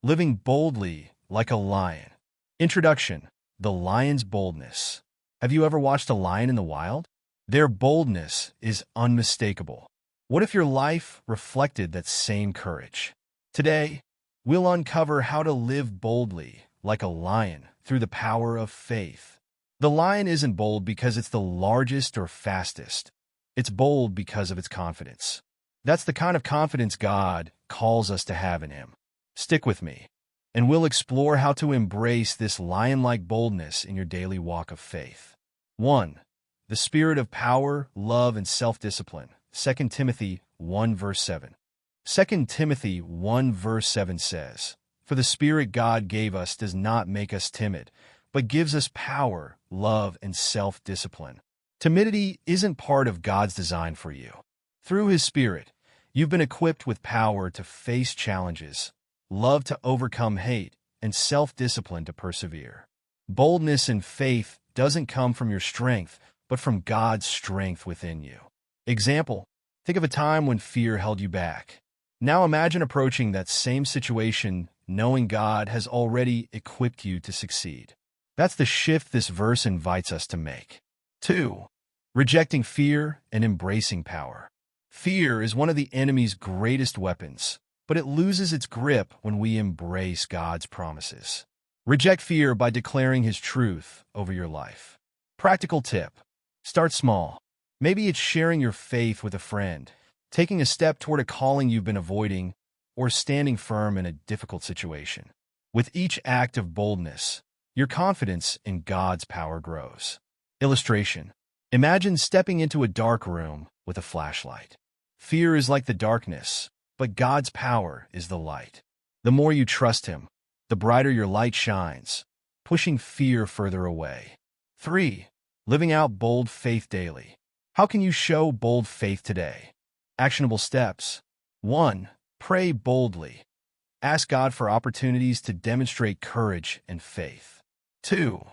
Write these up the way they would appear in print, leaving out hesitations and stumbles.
Living boldly like a lion. Introduction: The lion's boldness. Have you ever watched a lion in the wild? Their boldness is unmistakable. What if your life reflected that same courage? Today, we'll uncover how to live boldly like a lion through the power of faith. The lion isn't bold because it's the largest or fastest. It's bold because of its confidence. That's the kind of confidence God calls us to have in Him. Stick with me, and we'll explore how to embrace this lion-like boldness in your daily walk of faith. 1. The spirit of power, love, and self-discipline. 2 Timothy 1 verse 7. 2 Timothy 1 verse 7 says, "For the Spirit God gave us does not make us timid, but gives us power, love, and self-discipline." Timidity isn't part of God's design for you. Through His Spirit, you've been equipped with power to face challenges, love to overcome hate, and self-discipline to persevere. Boldness and faith doesn't come from your strength, but from God's strength within you. Example: think of a time when fear held you back. Now imagine approaching that same situation knowing God has already equipped you to succeed. That's the shift this verse invites us to make. 2. Rejecting fear and embracing power. Fear is one of the enemy's greatest weapons, but it loses its grip when we embrace God's promises. Reject fear by declaring His truth over your life. Practical tip: start small. Maybe it's sharing your faith with a friend, taking a step toward a calling you've been avoiding, or standing firm in a difficult situation. With each act of boldness, your confidence in God's power grows. Illustration: imagine stepping into a dark room with a flashlight. Fear is like the darkness, but God's power is the light. The more you trust Him, the brighter your light shines, pushing fear further away. 3. Living out bold faith daily. How can you show bold faith today? Actionable steps. 1. Pray boldly. Ask God for opportunities to demonstrate courage and faith. 2.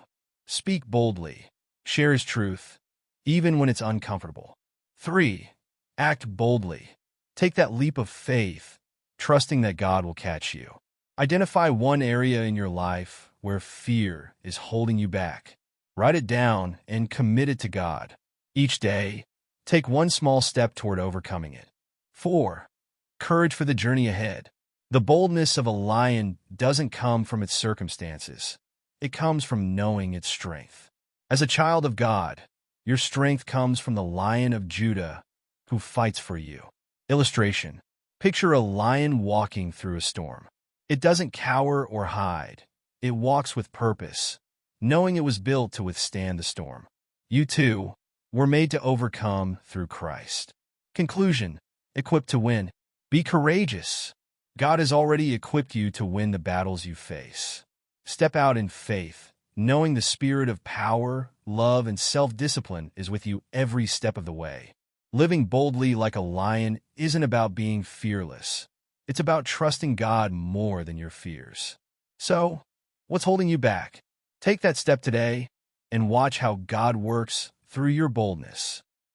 Speak boldly. Share His truth, even when it's uncomfortable. 3. Act boldly. Take that leap of faith, trusting that God will catch you. Identify one area in your life where fear is holding you back. Write it down and commit it to God. Each day, take one small step toward overcoming it. 4. Courage for the journey ahead. The boldness of a lion doesn't come from its circumstances. It comes from knowing its strength. As a child of God, your strength comes from the Lion of Judah who fights for you. Illustration: picture a lion walking through a storm. It doesn't cower or hide. It walks with purpose, knowing it was built to withstand the storm. You too were made to overcome through Christ. Conclusion: equipped to win. Be courageous. God has already equipped you to win the battles you face. Step out in faith, knowing the spirit of power, love, and self-discipline is with you every step of the way. Living boldly like a lion isn't about being fearless. It's about trusting God more than your fears. So, what's holding you back? Take that step today and watch how God works through your boldness.